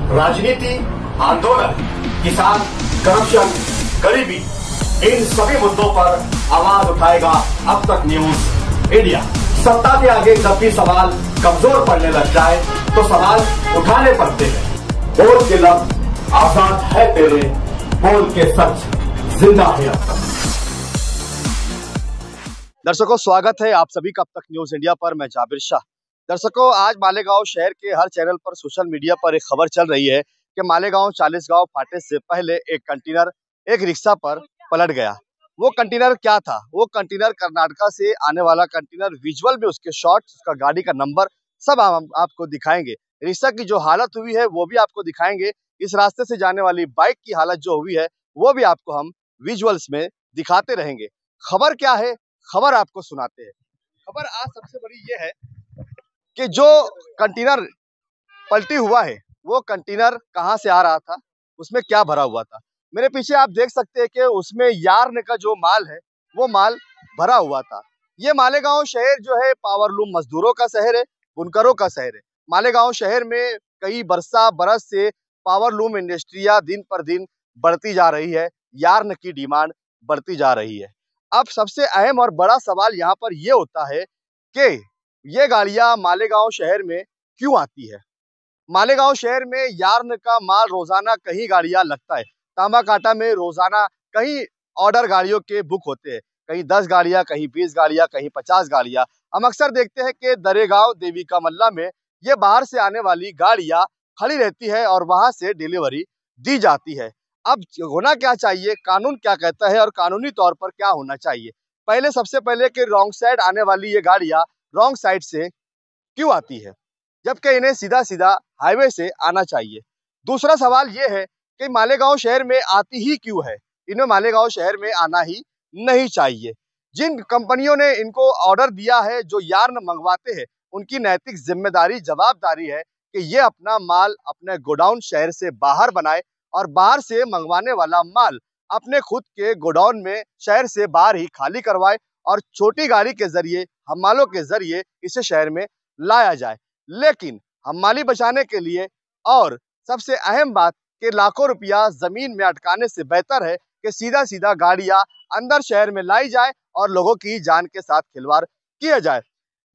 राजनीति, आंदोलन, किसान, करप्शन, गरीबी, इन सभी मुद्दों पर आवाज उठाएगा अब तक न्यूज इंडिया। सत्ता के आगे जब भी सवाल कमजोर पड़ने लग जाए तो सवाल उठाने पड़ते हैं। बोल के लफ्ज आजाद है तेरे, बोल के सच जिंदा है अब तक। दर्शकों, स्वागत है आप सभी का अब तक न्यूज इंडिया पर। मैं जाबिर शाह। दर्शकों, आज मालेगांव शहर के हर चैनल पर, सोशल मीडिया पर एक खबर चल रही है कि मालेगांव चालीसगांव फाटे से पहले एक कंटेनर एक रिक्शा पर पलट गया। वो कंटेनर क्या था? वो कंटेनर कर्नाटका से आने वाला कंटेनर। विजुअल में उसके शॉट्स, उसका गाड़ी का नंबर सब हम आपको दिखाएंगे। रिक्शा की जो हालत हुई है वो भी आपको दिखाएंगे। इस रास्ते से जाने वाली बाइक की हालत जो हुई है वो भी आपको हम विजुअल्स में दिखाते रहेंगे। खबर क्या है, खबर आपको सुनाते हैं। खबर आज सबसे बड़ी ये है कि जो कंटेनर पलटी हुआ है वो कंटेनर कहां से आ रहा था, उसमें क्या भरा हुआ था। मेरे पीछे आप देख सकते हैं कि उसमें यार्न का जो माल है वो माल भरा हुआ था। ये मालेगांव शहर जो है पावरलूम मजदूरों का शहर है, बुनकरों का शहर है। मालेगांव शहर में कई बरस से पावरलूम इंडस्ट्रियां दिन पर दिन बढ़ती जा रही है, यार्न की डिमांड बढ़ती जा रही है। अब सबसे अहम और बड़ा सवाल यहाँ पर यह होता है कि ये गाड़ियां मालेगांव शहर में क्यों आती है। मालेगांव शहर में यार्न का माल रोजाना कई गाड़ियां लगता है। तांबाकाटा में रोजाना कई ऑर्डर गाड़ियों के बुक होते हैं, कहीं 10 गाड़ियां, कहीं 20 गाड़ियां, कहीं 50 गाड़ियां। हम अक्सर देखते हैं कि दरेगांव, देवी का मल्ला में ये बाहर से आने वाली गाड़ियां खड़ी रहती है और वहां से डिलीवरी दी जाती है। अब होना क्या चाहिए, कानून क्या कहता है और कानूनी तौर पर क्या होना चाहिए। सबसे पहले कि रॉन्ग साइड आने वाली ये गाड़ियां रॉन्ग साइड से क्यों आती है, जबकि इन्हें सीधा सीधा हाईवे से आना चाहिए। दूसरा सवाल ये है कि मालेगांव शहर में आती ही क्यों है, इन्हें मालेगांव शहर में आना ही नहीं चाहिए। जिन कंपनियों ने इनको ऑर्डर दिया है, जो यार्न मंगवाते हैं, उनकी नैतिक जिम्मेदारी, जवाबदारी है कि ये अपना माल अपने गोडाउन शहर से बाहर बनाए और बाहर से मंगवाने वाला माल अपने खुद के गोडाउन में शहर से बाहर ही खाली करवाए और छोटी गाड़ी के जरिए, हमालों के जरिए इसे शहर में लाया जाए। लेकिन हमाली बचाने के लिए और सबसे अहम बात कि लाखों रुपया जमीन में अटकाने से बेहतर है कि सीधा सीधा गाड़ियां अंदर शहर में लाई जाए और लोगों की जान के साथ खिलवाड़ किया जाए।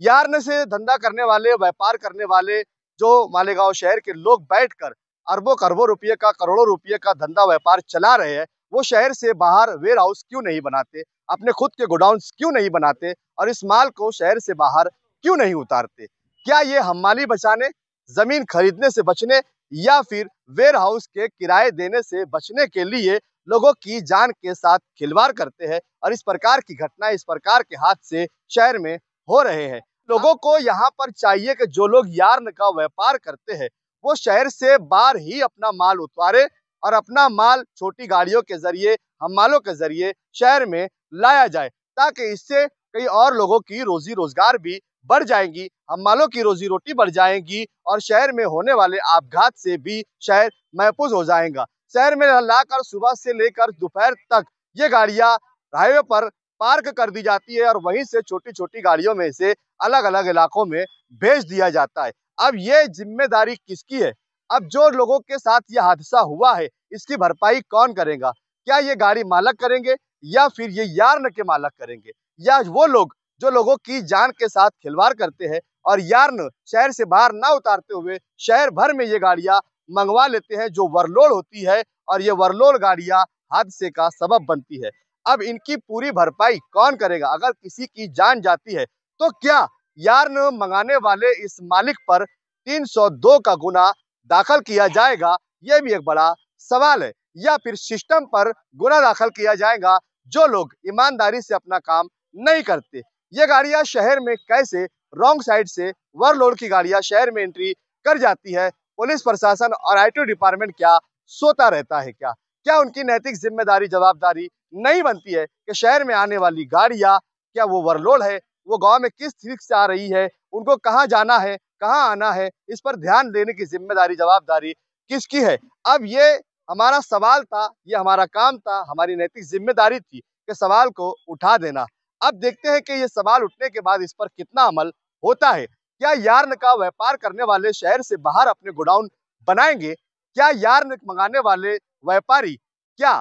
यार्न से धंधा करने वाले, व्यापार करने वाले जो मालेगांव शहर के लोग बैठकर अरबों खरबों रुपये का, करोड़ों रुपये का धंधा व्यापार चला रहे हैं, वो शहर से बाहर वेयर हाउस क्यों नहीं बनाते, अपने खुद के गोडाउन क्यों नहीं बनाते और इस माल को शहर से बाहर क्यों नहीं उतारते। क्या ये हमाली बचाने, जमीन खरीदने से बचने या फिर वेयर हाउस के किराए देने से बचने के लिए लोगों की जान के साथ खिलवाड़ करते हैं और इस प्रकार की घटनाएं, इस प्रकार के हादसे शहर में हो रहे हैं। लोगों को यहाँ पर चाहिए कि जो लोग यार्न का व्यापार करते हैं वो शहर से बाहर ही अपना माल उतारे और अपना माल छोटी गाड़ियों के जरिए, हमालों के जरिए शहर में लाया जाए, ताकि इससे कई और लोगों की रोजी रोजगार भी बढ़ जाएंगी, हमालों की रोजी रोटी बढ़ जाएंगी और शहर में होने वाले अपघात से भी शहर महफूज हो जाएगा। शहर में लाकर सुबह से लेकर दोपहर तक ये गाड़ियां हाईवे पर पार्क कर दी जाती है और वहीं से छोटी छोटी गाड़ियों में से अलग अलग इलाकों में भेज दिया जाता है। अब ये जिम्मेदारी किसकी है? अब जो लोगों के साथ ये हादसा हुआ है इसकी भरपाई कौन करेगा? क्या ये गाड़ी मालक करेंगे या फिर ये यार्न के मालक करेंगे, या वो लोग जो लोगों की जान के साथ खिलवाड़ करते हैं और यार्न शहर से बाहर ना उतारते हुए शहर भर में ये गाड़ियां मंगवा लेते हैं, जो वरलोड होती है और ये वरलोड गाड़ियां हादसे का सबब बनती है। अब इनकी पूरी भरपाई कौन करेगा? अगर किसी की जान जाती है तो क्या यार्न मंगाने वाले इस मालिक पर 302 का गुना दाखिल किया जाएगा? यह भी एक बड़ा सवाल है। या फिर सिस्टम पर गुना दाखिल किया जाएगा जो लोग ईमानदारी से अपना काम नहीं करते। ये गाड़ियां शहर में कैसे रॉन्ग साइड से ओवरलोड की गाड़ियां शहर में एंट्री कर जाती है? पुलिस प्रशासन और आईटी डिपार्टमेंट क्या सोता रहता है? क्या उनकी नैतिक जिम्मेदारी, जवाबदारी नहीं बनती है कि शहर में आने वाली गाड़ियां क्या वो ओवरलोड है, वो गांव में किस तरीके से आ रही है, उनको कहाँ जाना है, कहाँ आना है, इस पर ध्यान देने की जिम्मेदारी, जवाबदारी किसकी है? अब ये हमारा सवाल था, ये हमारा काम था, हमारी नैतिक जिम्मेदारी थी कि सवाल को उठा देना। अब देखते हैं कि ये सवाल उठने के बाद इस पर कितना अमल होता है। क्या यार्न का व्यापार करने वाले शहर से बाहर अपने गोडाउन बनाएंगे क्या यार्न मंगाने वाले व्यापारी क्या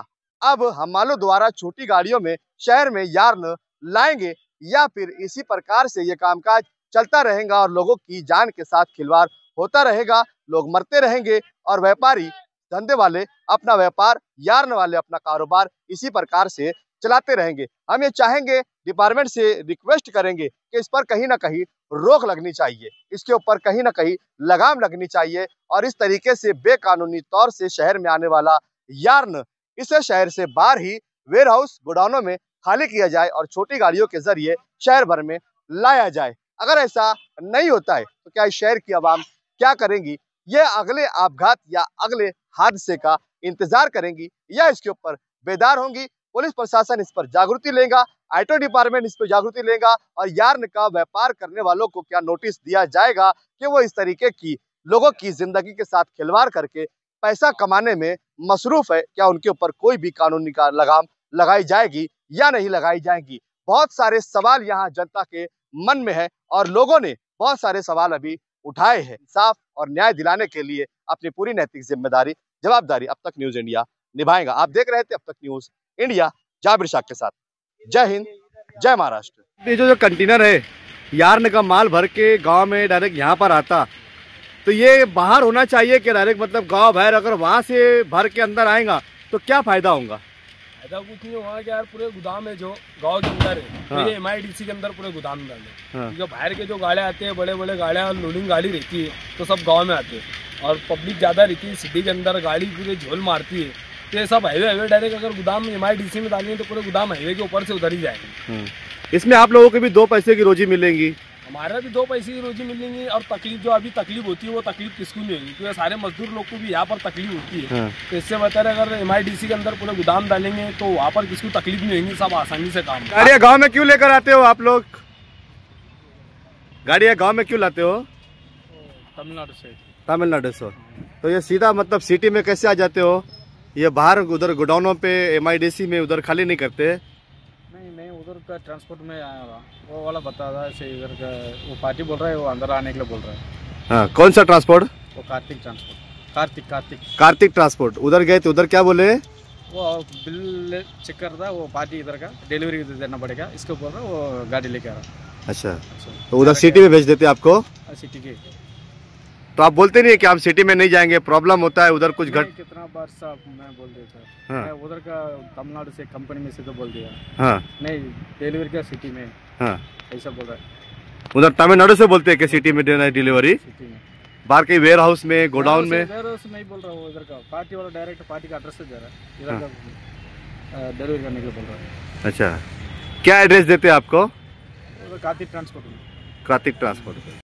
अब हमालों द्वारा छोटी गाड़ियों में शहर में यार्न लाएंगे, या फिर इसी प्रकार से ये कामकाज चलता रहेगा और लोगों की जान के साथ खिलवाड़ होता रहेगा, लोग मरते रहेंगे और व्यापारी धंधे वाले अपना व्यापार, यार्न वाले अपना कारोबार इसी प्रकार से चलाते रहेंगे। हम ये चाहेंगे, डिपार्टमेंट से रिक्वेस्ट करेंगे कि इस पर कहीं ना कहीं रोक लगनी चाहिए, इसके ऊपर कहीं ना कहीं लगाम लगनी चाहिए और इस तरीके से बेकानूनी तौर से शहर में आने वाला यार्न इसे शहर से बाहर ही वेयर हाउस गोडाउनों में खाली किया जाए और छोटी गाड़ियों के जरिए शहर भर में लाया जाए। अगर ऐसा नहीं होता है तो क्या इस शहर की आवाम क्या करेंगी? ये अगले आपघात या अगले हादसे का इंतजार करेंगी या इसके ऊपर बेदार होंगी? पुलिस प्रशासन इस पर जागृति लेगा, आईटी डिपार्टमेंट इस पर जागृति लेगा और यार्न का व्यापार करने वालों को क्या नोटिस दिया जाएगा कि वो इस तरीके की लोगों की जिंदगी के साथ खिलवाड़ करके पैसा कमाने में मसरूफ है? क्या उनके ऊपर कोई भी कानूनी का लगाम लगाई जाएगी या नहीं लगाई जाएगी? बहुत सारे सवाल यहाँ जनता के मन में है और लोगों ने बहुत सारे सवाल अभी उठाए हैं। इंसाफ और न्याय दिलाने के लिए अपनी पूरी नैतिक जिम्मेदारी, जवाबदारी अब तक न्यूज इंडिया निभाएगा। आप देख रहे थे अब तक न्यूज इंडिया, जाबिर शाह के साथ। जय हिंद, जय महाराष्ट्र। ये जो कंटेनर है यार्न का माल भर के गांव में डायरेक्ट यहाँ पर आता, तो ये बाहर होना चाहिए कि डायरेक्ट मतलब गांव बाहर, अगर वहां से भर के अंदर आएगा तो क्या फायदा होगा? फायदा कुछ नहीं होगा कि यार पूरे गोदाम है जो गांव के अंदर है, तो ये MIDC के अंदर पूरे गोदाम डाले। क्योंकि बाहर के जो गाड़ियाँ आते हैं, बड़े बड़े गाड़ियाँ लोडिंग गाड़ी रहती है, तो सब गाँव में आते हैं और पब्लिक ज़्यादा रहती है सिटी के अंदर, गाड़ी पूरे झोल मारती है, तो ये सब हाईवे डायरेक्ट अगर गोदाम MIDC में डालेंगे तो पूरे गोदाम हाईवे के ऊपर से उधर ही जाएंगे। इसमें आप लोगों को भी 2 पैसे की रोजी मिलेंगी, हमारा भी 2 पैसे की रोजी मिलेंगी और तकलीफ जो अभी तकलीफ होती है वो तकलीफ किसको नहीं होगी, क्योंकि सारे मजदूर लोग को भी यहाँ पर तकलीफ होती है। तो इससे बेहतर अगर MIDC के अंदर पूरे गोदाम डालेंगे तो वहाँ पर किसको तकलीफ नहीं होगी, सब आसानी से काम। गाड़ियाँ गाँव में क्यों लेकर आते हो आप लोग? गाड़ियाँ गाँव में क्यों लाते हो? तमिलनाडु से। तमिलनाडु से। तो ये सीधा मतलब सिटी में कैसे आ जाते हो? ये बाहर उधर गोडाउनों पे MIDC में उधर खाली नहीं करते? नहीं, उधर का ट्रांसपोर्ट में आया रहा, वो वाला बता रहा है इधर का, वो पार्टी बोल रहा है वो अंदर आने के लिए बोल रहा है। हाँ, कौन सा ट्रांसपोर्ट? वो कार्तिक ट्रांसपोर्ट। कार्तिक ट्रांसपोर्ट। उधर गए तो उधर क्या बोले? वो बिल चेक कर रहा है, वो पार्टी इधर का डिलीवरी देना पड़ेगा, इसको बोल रहा है वो गाड़ी लेके आ रहा। अच्छा, तो उधर सिटी में भेज देते आपको? सिटी के। तो आप बोलते नहीं है कि हम सिटी में नहीं जाएंगे, प्रॉब्लम होता है उधर कुछ घट? कितना बार साहब मैं बोल देता। हाँ। उधर का तमिलनाडु से कंपनी में से तो बोल दिया। हाँ। नहीं, डिलीवरी का सिटी में। हाँ। ऐसा बोल रहा है। उधर तमिलनाडु से बोलते हैं कि सिटी में देना है डिलीवरी? सिटी में। बाहर के वेयर हाउस में, गोडाउन में? वेयर हाउस नहीं बोल रहा, वो इधर का पार्टी वाला डायरेक्ट पार्टी का एड्रेस से दे रहा है, इधर का डिलीवरी करने के लिए बोल रहा है। अच्छा, क्या एड्रेस देते हैं आपको? कार्तिक ट्रांसपोर्ट। कार्तिक ट्रांसपोर्ट।